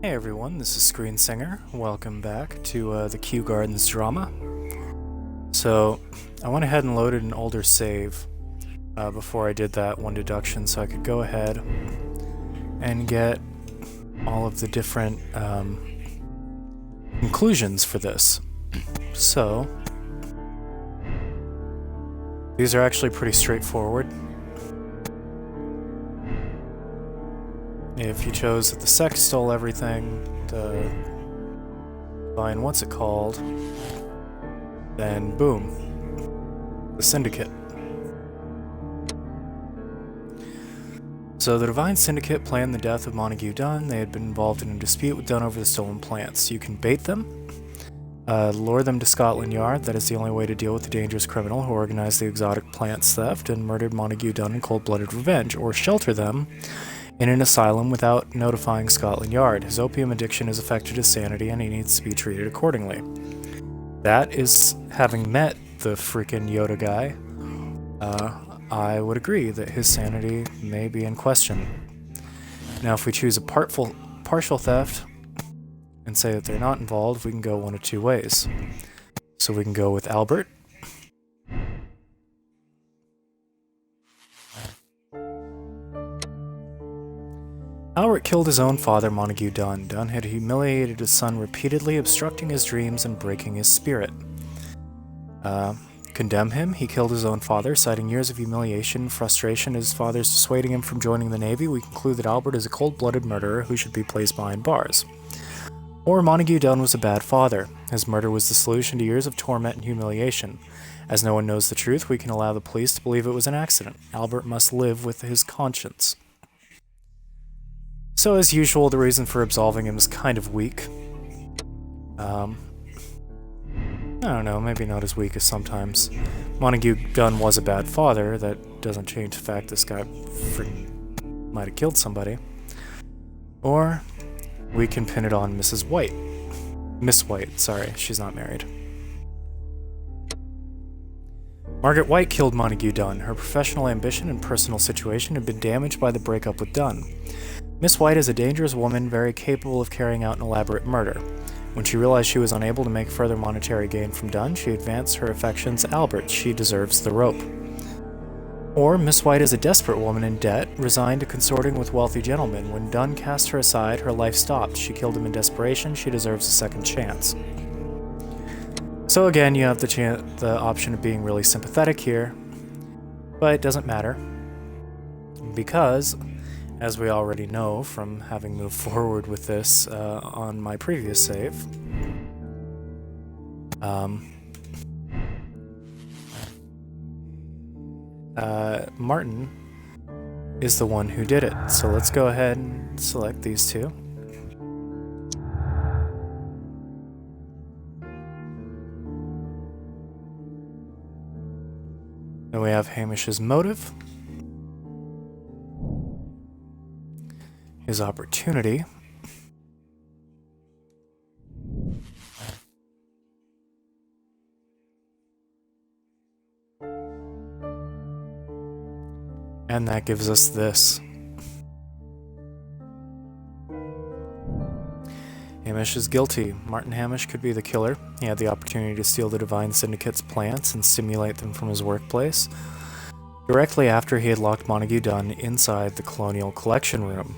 Hey everyone, this is Screen Singer. Welcome back to the Kew Gardens drama. So, I went ahead and loaded an older save before I did that one deduction so I could go ahead and get all of the different conclusions for this. So, these are actually pretty straightforward. If you chose that the sect stole everything, the divine what's it called, then boom, the syndicate. So the Divine Syndicate planned the death of Montague Dunn. They had been involved in a dispute with Dunn over the stolen plants. You can bait them, lure them to Scotland Yard. That is the only way to deal with the dangerous criminal who organized the exotic plants theft and murdered Montague Dunn in cold-blooded revenge, or shelter them in an asylum without notifying Scotland Yard. His opium addiction has affected his sanity and he needs to be treated accordingly. That is, having met the freaking Yoda guy, I would agree that his sanity may be in question. Now if we choose a partial theft and say that they're not involved, we can go one of two ways. So we can go with Albert. Albert killed his own father, Montague Dunn. Dunn had humiliated his son repeatedly, obstructing his dreams and breaking his spirit. Condemn him. He killed his own father, citing years of humiliation and frustration. His father's dissuading him from joining the Navy. We conclude that Albert is a cold-blooded murderer who should be placed behind bars. Or Montague Dunn was a bad father. His murder was the solution to years of torment and humiliation. As no one knows the truth, we can allow the police to believe it was an accident. Albert must live with his conscience. So, as usual, the reason for absolving him is kind of weak. I don't know, maybe not as weak as sometimes. Montague Dunn was a bad father. That doesn't change the fact this guy might have killed somebody. Or we can pin it on Mrs. White. Miss White, sorry, she's not married. Margaret White killed Montague Dunn. Her professional ambition and personal situation had been damaged by the breakup with Dunn. Miss White is a dangerous woman, very capable of carrying out an elaborate murder. When she realized she was unable to make further monetary gain from Dunn, she advanced her affections to Albert. She deserves the rope. Or Miss White is a desperate woman in debt, resigned to consorting with wealthy gentlemen. When Dunn cast her aside, her life stopped. She killed him in desperation. She deserves a second chance. So again, you have the option of being really sympathetic here, but it doesn't matter, because as we already know from having moved forward with this on my previous save, Martin is the one who did it. So let's go ahead and select these two. Then we have Hamish's motive, his opportunity, and that gives us this. Hamish is guilty. Martin Hamish could be the killer. He had the opportunity to steal the Divine Syndicate's plants and stimulate them from his workplace directly after he had locked Montague Dunn inside the Colonial Collection Room.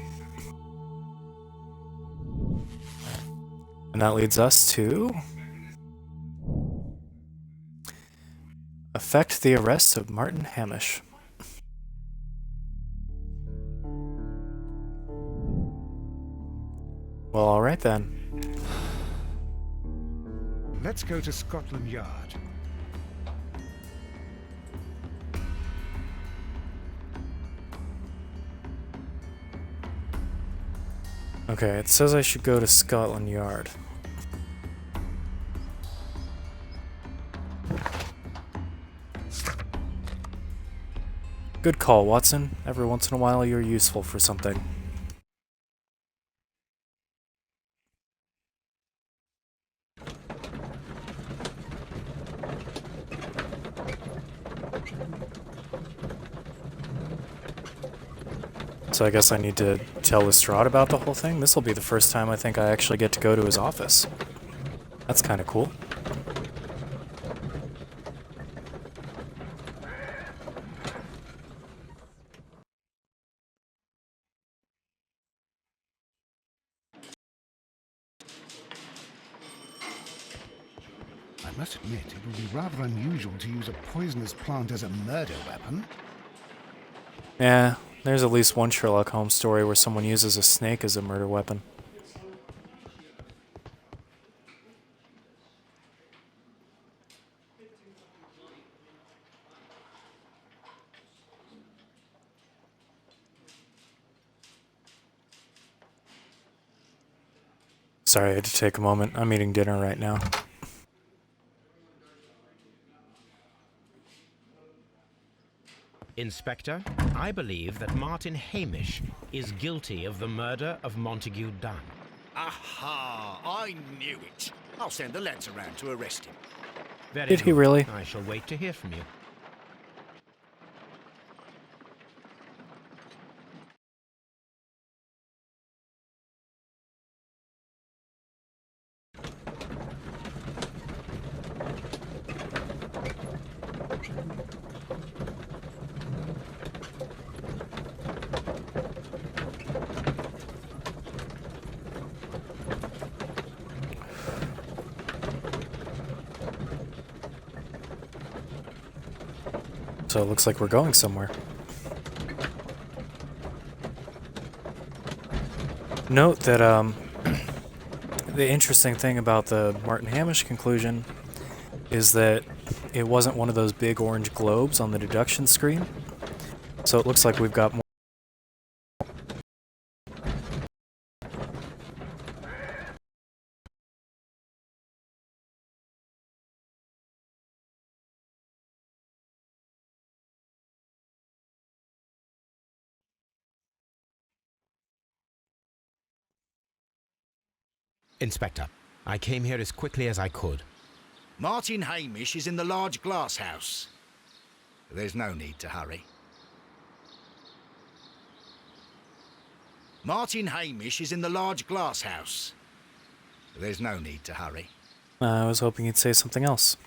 And that leads us to effect the arrest of Martin Hamish. Well, alright then. Let's go to Scotland Yard. Okay, it says I should go to Scotland Yard. Good call, Watson. Every once in a while you're useful for something. So I guess I need to tell Lestrade about the whole thing? This will be the first time I think I actually get to go to his office. That's kind of cool. I must admit, it would be rather unusual to use a poisonous plant as a murder weapon. Yeah, there's at least one Sherlock Holmes story where someone uses a snake as a murder weapon. Sorry, I had to take a moment. I'm eating dinner right now. Inspector, I believe that Martin Hamish is guilty of the murder of Montague Dunn. Aha! I knew it. I'll send the lads around to arrest him. Very Did he good. really? I shall wait to hear from you. So it looks like we're going somewhere. Note that, the interesting thing about the Martin Hamish conclusion is that it wasn't one of those big orange globes on the deduction screen. So it looks like we've got more. Inspector, I came here as quickly as I could. Martin Hamish is in the large glass house. There's no need to hurry. Martin Hamish is in the large glass house. There's no need to hurry. I was hoping you'd say something else.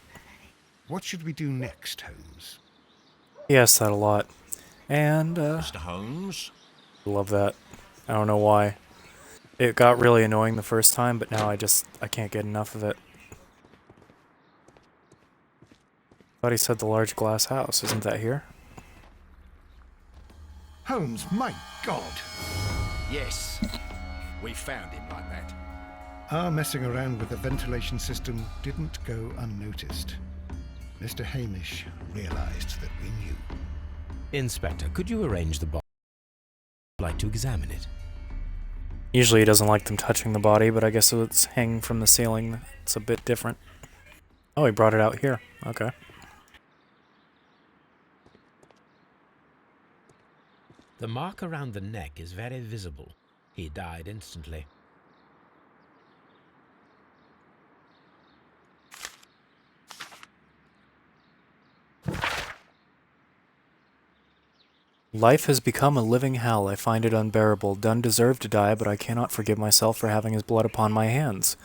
What should we do next, Holmes? He asked that a lot. And, Mr. Holmes? love that. I don't know why. It got really annoying the first time, but now I can't get enough of it. Thought he said the large glass house. Isn't that here? Holmes, my God! Yes, we found him like that. Our messing around with the ventilation system didn't go unnoticed. Mr. Hamish realized that we knew. Inspector, could you arrange the body? I'd like to examine it. Usually he doesn't like them touching the body, but I guess it's hanging from the ceiling. It's a bit different. Oh, he brought it out here. Okay. The mark around the neck is very visible. He died instantly. Life has become a living hell. I find it unbearable. Dunn deserved to die, but I cannot forgive myself for having his blood upon my hands.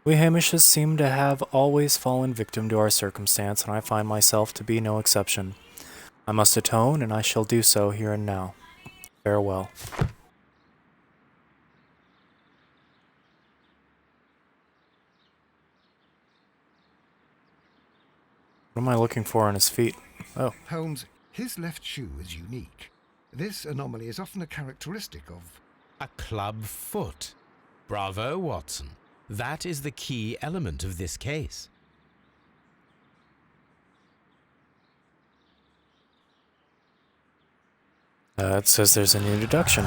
We Hamishes seem to have always fallen victim to our circumstance, and I find myself to be no exception. I must atone, and I shall do so here and now. Farewell. What am I looking for on his feet? Oh. Holmes, his left shoe is unique. This anomaly is often a characteristic of... A club foot. Bravo, Watson. That is the key element of this case. It says there's a new deduction.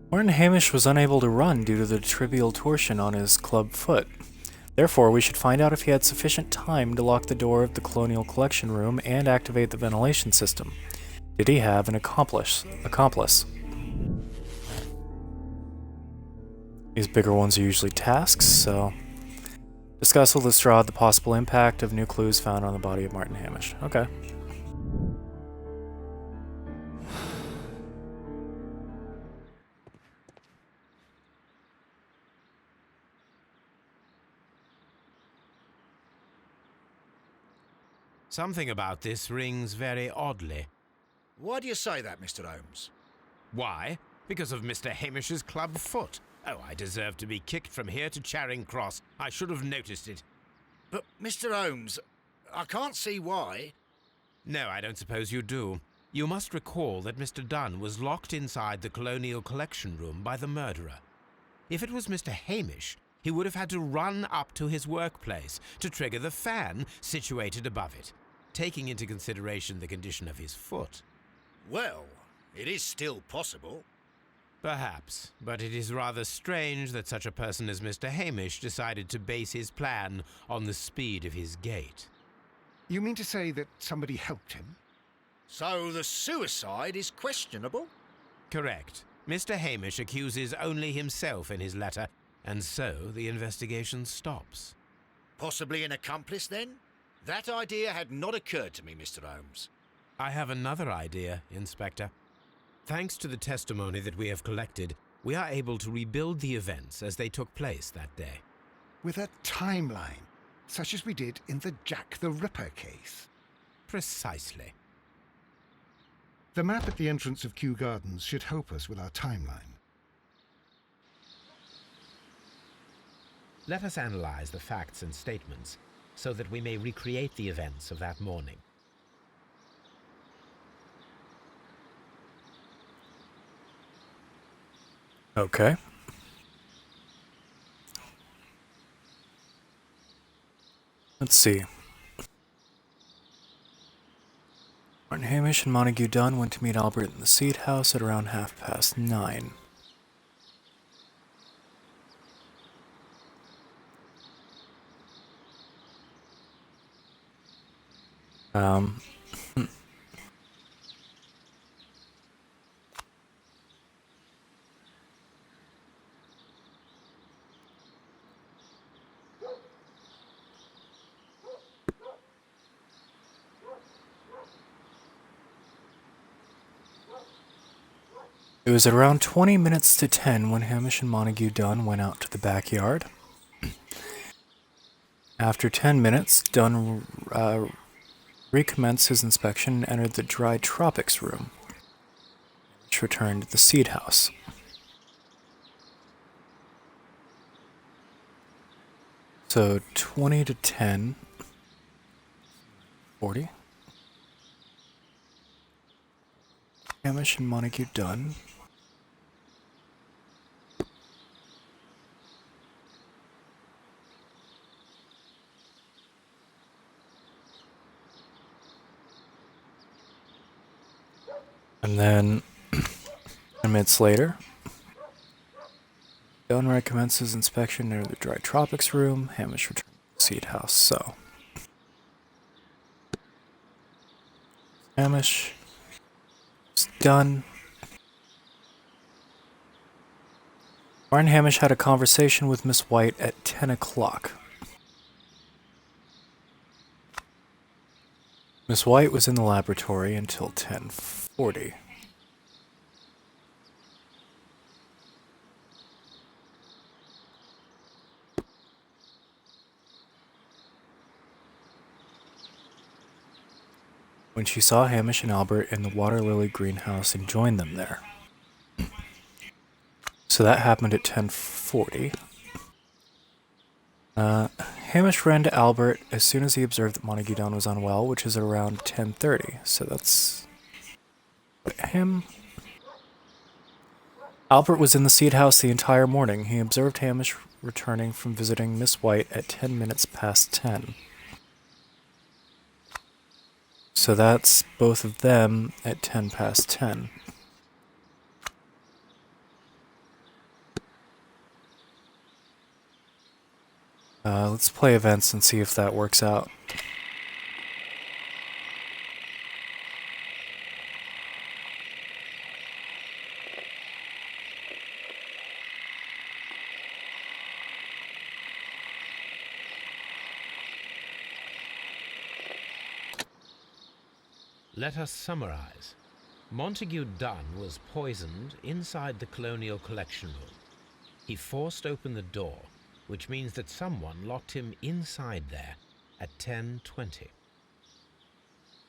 Martin Hamish was unable to run due to the trivial torsion on his club foot. Therefore, we should find out if he had sufficient time to lock the door of the Colonial Collection Room and activate the ventilation system. Did he have an accomplice? These bigger ones are usually tasks, so Discuss with Lestrade the possible impact of new clues found on the body of Martin Hamish. Okay. Something about this rings very oddly. Why do you say that, Mr. Holmes? Why? Because of Mr. Hamish's club foot. Oh, I deserve to be kicked from here to Charing Cross. I should have noticed it. But, Mr. Holmes, I can't see why. No, I don't suppose you do. You must recall that Mr. Dunn was locked inside the Colonial Collection Room by the murderer. If it was Mr. Hamish, he would have had to run up to his workplace to trigger the fan situated above it, taking into consideration the condition of his foot. Well, it is still possible. Perhaps, but it is rather strange that such a person as Mr. Hamish decided to base his plan on the speed of his gait. You mean to say that somebody helped him? So the suicide is questionable? Correct. Mr. Hamish accuses only himself in his letter, and so the investigation stops. Possibly an accomplice, then? That idea had not occurred to me, Mr. Holmes. I have another idea, Inspector. Thanks to the testimony that we have collected, we are able to rebuild the events as they took place that day. With a timeline, such as we did in the Jack the Ripper case. Precisely. The map at the entrance of Kew Gardens should help us with our timeline. Let us analyze the facts and statements so that we may recreate the events of that morning. Okay. Let's see. Martin Hamish and Montague Dunn went to meet Albert in the Seed House at around 9:30. It was at around 20 minutes to 10 when Hamish and Montague Dunn went out to the backyard. After 10 minutes, Dunn recommenced his inspection and entered the Dry Tropics room, which returned to the Seed House. So 20 to 10, 40. Hamish and Montague Dunn. And then, 10 minutes later, Dunn recommences inspection near the Dry Tropics room. Hamish returns to the Seed House. So, Hamish is done. Martin Hamish had a conversation with Miss White at 10 o'clock. Miss White was in the laboratory until 10:40. When she saw Hamish and Albert in the water lily greenhouse and joined them there. So that happened at 10:40. Hamish ran to Albert as soon as he observed that Montague Dunn was unwell, which is around 10:30. So that's him. Albert was in the Seed House the entire morning. He observed Hamish returning from visiting Miss White at 10 minutes past 10. So that's both of them at 10 past 10. Let's play events and see if that works out. let us summarize. Montague Dunn was poisoned inside the Colonial Collection Room. He forced open the door, which means that someone locked him inside there at 10:20.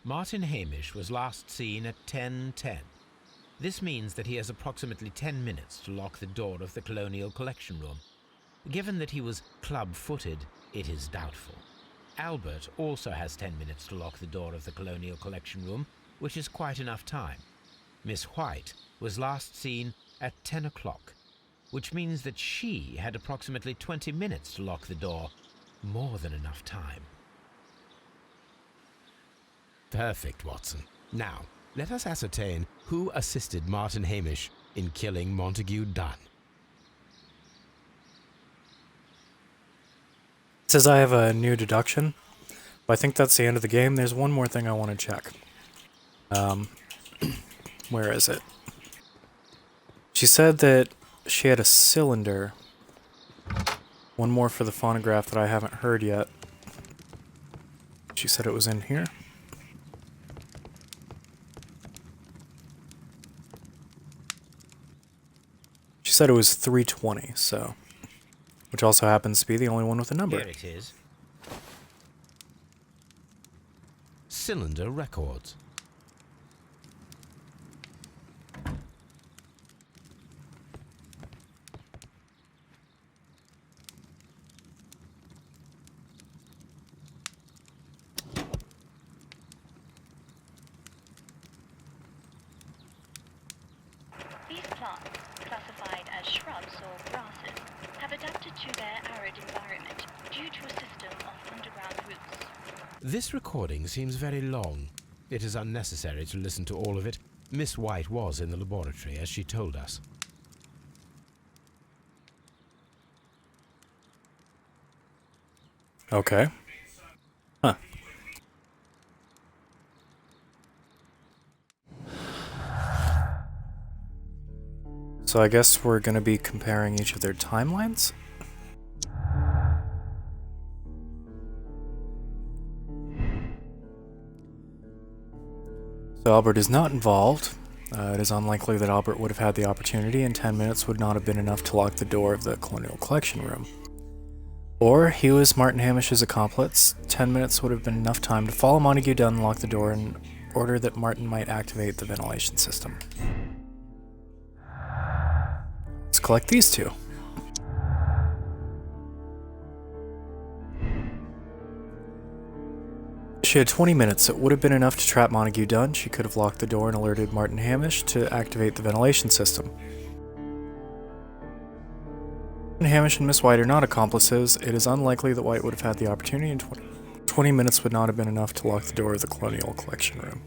Martin Hamish was last seen at 10:10. This means that he has approximately 10 minutes to lock the door of the Colonial Collection Room. Given that he was club-footed, it is doubtful. Albert also has 10 minutes to lock the door of the Colonial Collection Room, which is quite enough time. Miss White was last seen at 10 o'clock, which means that she had approximately 20 minutes to lock the door. More than enough time. Perfect, Watson. Now, let us ascertain who assisted Martin Hamish in killing Montague Dunn. It says I have a new deduction, but I think that's the end of the game. There's one more thing I want to check. Where is it? She said that she had a cylinder. One more for the phonograph that I haven't heard yet. She said it was in here. She said it was 320, so... which also happens to be the only one with a number. Here it is. Cylinder records. These plants, classified as shrubs or grasses, have adapted to their arid environment due to a system of underground roots. This recording seems very long. It is unnecessary to listen to all of it. Miss White was in the laboratory, as she told us. Okay. Huh. So I guess we're going to be comparing each of their timelines? So Albert is not involved. It is unlikely that Albert would have had the opportunity, and 10 minutes would not have been enough to lock the door of the Colonial Collection Room. Or he was Martin Hamish's accomplice. 10 minutes would have been enough time to follow Montague Dunn and lock the door in order that Martin might activate the ventilation system. Let's collect these two. She had 20 minutes. It would have been enough to trap Montague Dunn. She could have locked the door and alerted Martin Hamish to activate the ventilation system. Hamish and Miss White are not accomplices. It is unlikely that White would have had the opportunity, and 20 minutes would not have been enough to lock the door of the Colonial Collection Room.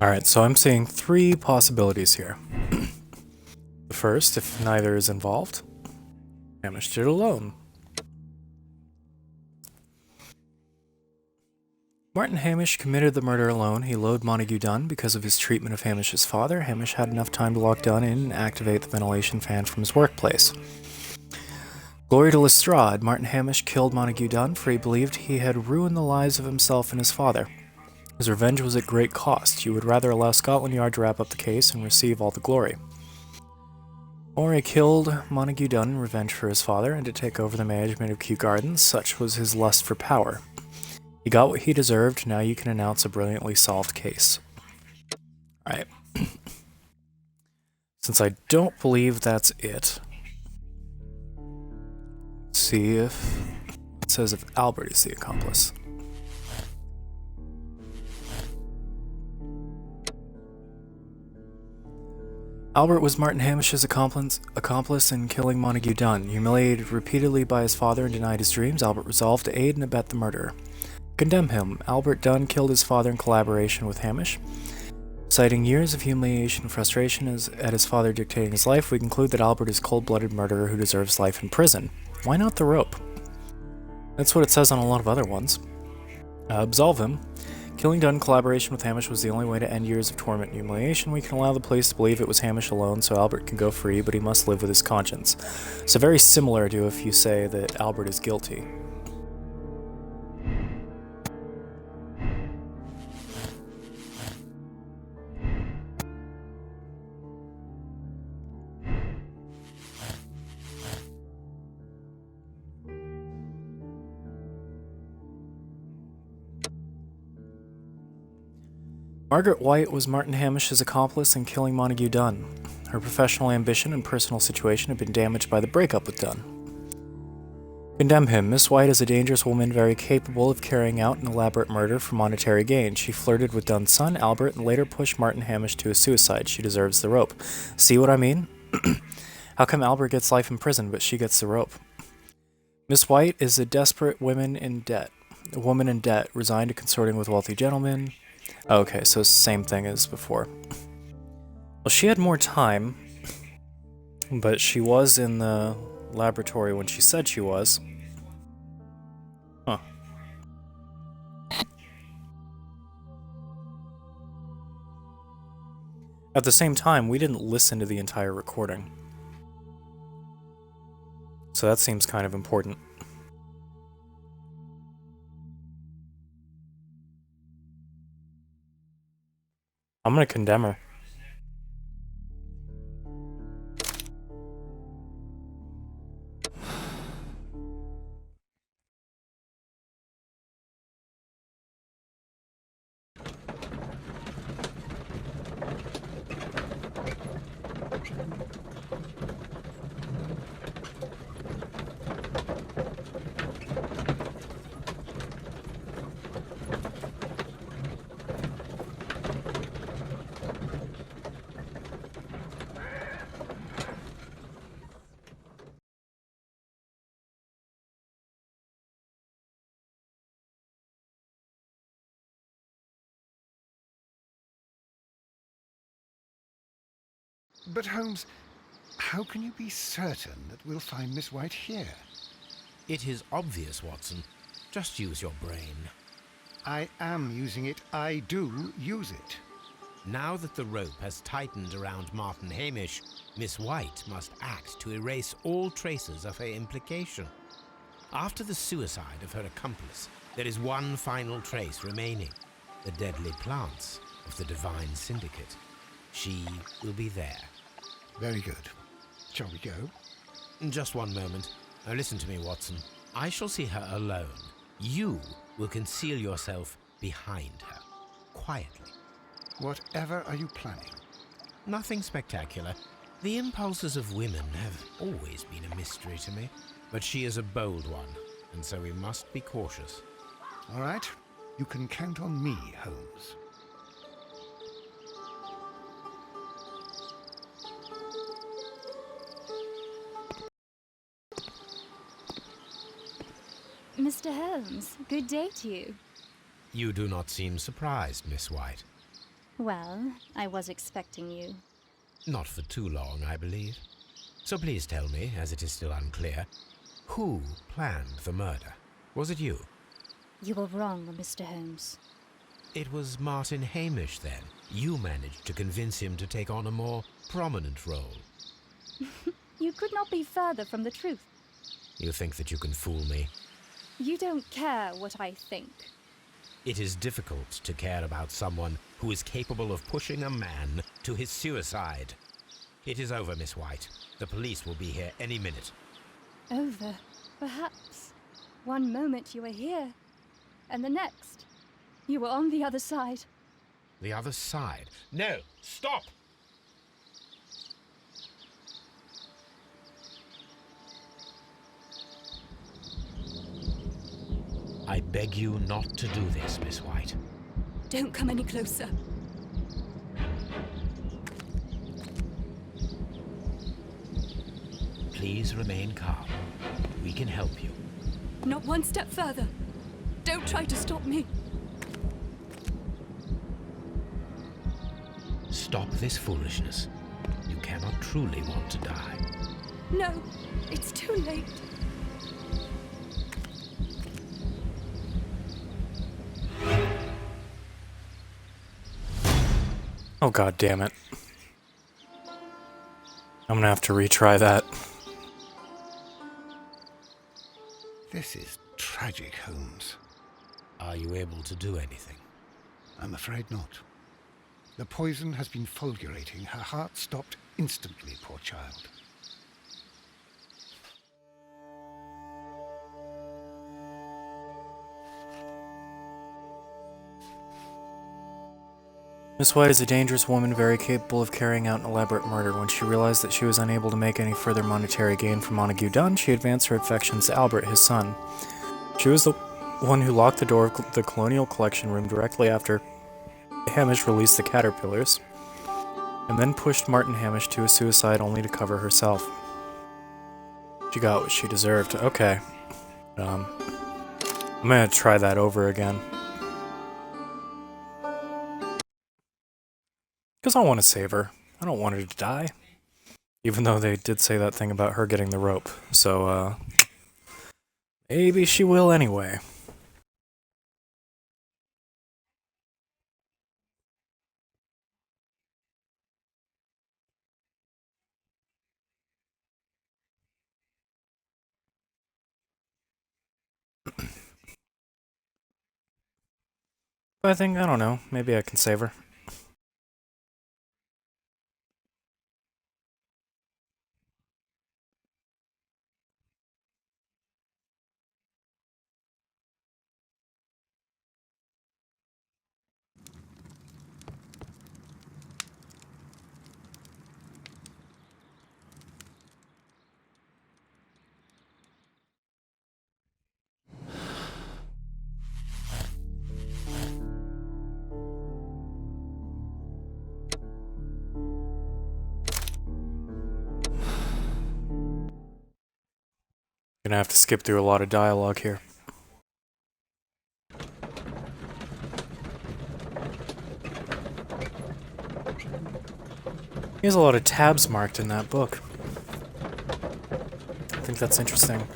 Alright, so I'm seeing three possibilities here. The first, if neither is involved, Hamish did it alone. Martin Hamish committed the murder alone. He loathed Montague Dunn because of his treatment of Hamish's father. Hamish had enough time to lock Dunn in and activate the ventilation fan from his workplace. Glory to Lestrade, Martin Hamish killed Montague Dunn, for he believed he had ruined the lives of himself and his father. His revenge was at great cost. You would rather allow Scotland Yard to wrap up the case and receive all the glory. Or he killed Montague Dunn in revenge for his father and to take over the management of Kew Gardens. Such was his lust for power. He got what he deserved. Now you can announce a brilliantly solved case. Alright. Since I don't believe that's it, let's see if it says if Albert is the accomplice. Albert was Martin Hamish's accomplice in killing Montague Dunn. Humiliated repeatedly by his father and denied his dreams, Albert resolved to aid and abet the murderer. Condemn him. Albert Dunn killed his father in collaboration with Hamish. Citing years of humiliation and frustration at his father dictating his life, we conclude that Albert is a cold-blooded murderer who deserves life in prison. Why not the rope? That's what it says on a lot of other ones. Absolve him. Killing done in collaboration with Hamish was the only way to end years of torment and humiliation. We can allow the police to believe it was Hamish alone, so Albert can go free, but he must live with his conscience. So very similar to if you say that Albert is guilty. Margaret White was Martin Hamish's accomplice in killing Montague Dunn. Her professional ambition and personal situation had been damaged by the breakup with Dunn. Condemn him. Miss White is a dangerous woman very capable of carrying out an elaborate murder for monetary gain. She flirted with Dunn's son, Albert, and later pushed Martin Hamish to a suicide. She deserves the rope. See what I mean? How come Albert gets life in prison, but she gets the rope? Miss White is a desperate woman in debt. A woman in debt, resigned to consorting with wealthy gentlemen. Okay, so same thing as before. Well, she had more time, but she was in the laboratory when she said she was. Huh. At the same time, we didn't listen to the entire recording. So that seems kind of important. I'm gonna condemn her. But Holmes, how can you be certain that we'll find Miss White here? It is obvious, Watson. Just use your brain. I am using it. I do use it. Now that the rope has tightened around Martin Hamish, Miss White must act to erase all traces of her implication. After the suicide of her accomplice, there is one final trace remaining: the deadly plants of the Divine Syndicate. She will be there. Very good. Shall we go? Just one moment. Now listen to me, Watson. I shall see her alone. You will conceal yourself behind her, quietly. Whatever are you planning? Nothing spectacular. The impulses of women have always been a mystery to me, but she is a bold one, and so we must be cautious. All right. You can count on me, Holmes. Mr. Holmes, good day to you. You do not seem surprised, Miss White. Well, I was expecting you. Not for too long, I believe. So please tell me, as it is still unclear, who planned the murder? Was it you? You were wrong, Mr. Holmes. It was Martin Hamish, then. You managed to convince him to take on a more prominent role. You could not be further from the truth. You think that you can fool me? You don't care what I think. It is difficult to care about someone who is capable of pushing a man to his suicide. It is over, Miss White. The police will be here any minute. Over, perhaps. One moment you were here, and the next, you were on the other side. The other side? No! Stop! I beg you not to do this, Miss White. Don't come any closer. Please remain calm. We can help you. Not one step further. Don't try to stop me. Stop this foolishness. You cannot truly want to die. No, it's too late. Oh, god damn it. I'm gonna have to retry that. This is tragic, Holmes. Are you able to do anything? I'm afraid not. The poison has been fulgurating. Her heart stopped instantly, poor child. Miss White is a dangerous woman very capable of carrying out an elaborate murder. When she realized that she was unable to make any further monetary gain from Montague Dunn, she advanced her affections to Albert, his son. She was the one who locked the door of the Colonial Collection room directly after Hamish released the caterpillars, and then pushed Martin Hamish to a suicide only to cover herself. She got what she deserved. Okay. I'm gonna try that over again. Because I want to save her. I don't want her to die. Even though they did say that thing about her getting the rope. So, maybe she will anyway. I think, I don't know, maybe I can save her. Gonna have to skip through a lot of dialogue here. He has a lot of tabs marked in that book. I think that's interesting.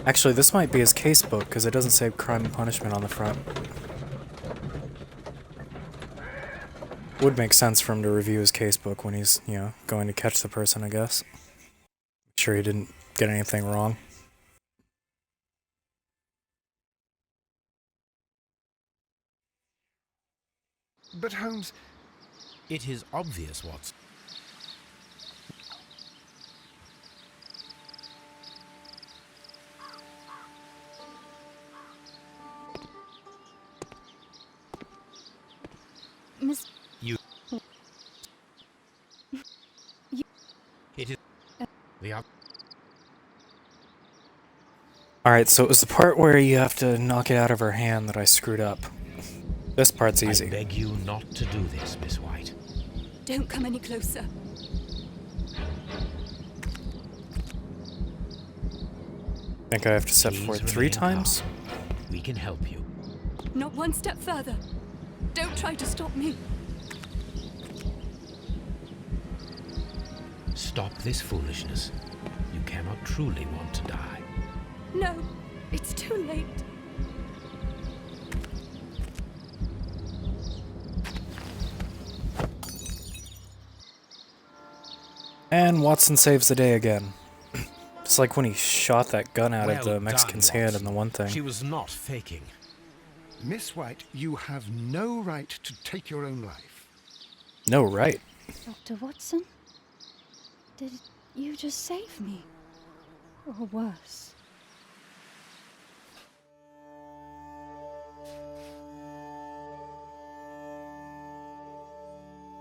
Actually, this might be his case book, because it doesn't say Crime and Punishment on the front. Would make sense for him to review his case book when he's, you know, going to catch the person, I guess. Make sure he didn't get anything wrong. But Holmes, It is obvious, Watson. Miss... You. It is the other. Alright, so it was the part where you have to knock it out of her hand that I screwed up. This part's I easy. beg you not to do this, Miss White. Don't come any closer. Think I have to step Please forward remain 3 times? calm. We can help you. Not one step further. Don't try to stop me. Stop this foolishness. You cannot truly want to die. No, it's too late. And Watson saves the day again. It's like when he shot that gun out of Well the Mexican's done, hand in Watson. the one thing. She was not faking. Miss White, you have no right to take your own life. No, right. Dr. Watson? Did you just save me? Or worse?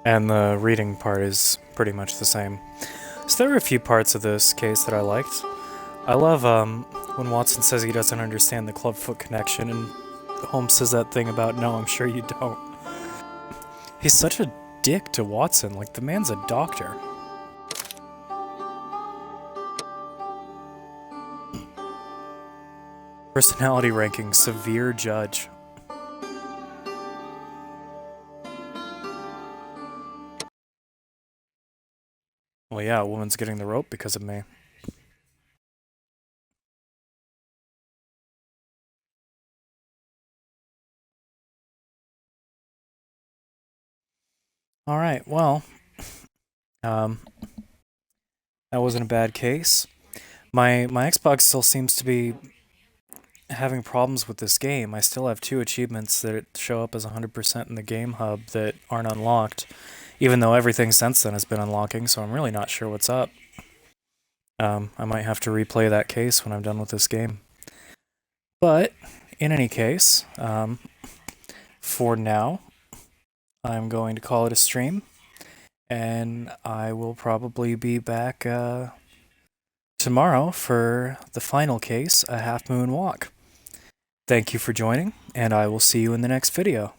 And the reading part is pretty much the same. So there were a few parts of this case that I liked. I love when Watson says he doesn't understand the clubfoot connection, and Holmes says that thing about, no, I'm sure you don't. He's such a dick to Watson, like the man's a doctor. Personality ranking, severe judge. Well, yeah, a woman's getting the rope because of me. Alright, well, that wasn't a bad case. My Xbox still seems to be having problems with this game. I still have 2 achievements that show up as 100% in the game hub that aren't unlocked, even though everything since then has been unlocking, so I'm really not sure what's up. I might have to replay that case when I'm done with this game. But, in any case, for now, I'm going to call it a stream, and I will probably be back tomorrow for the final case, A Half Moon Walk. Thank you for joining, and I will see you in the next video.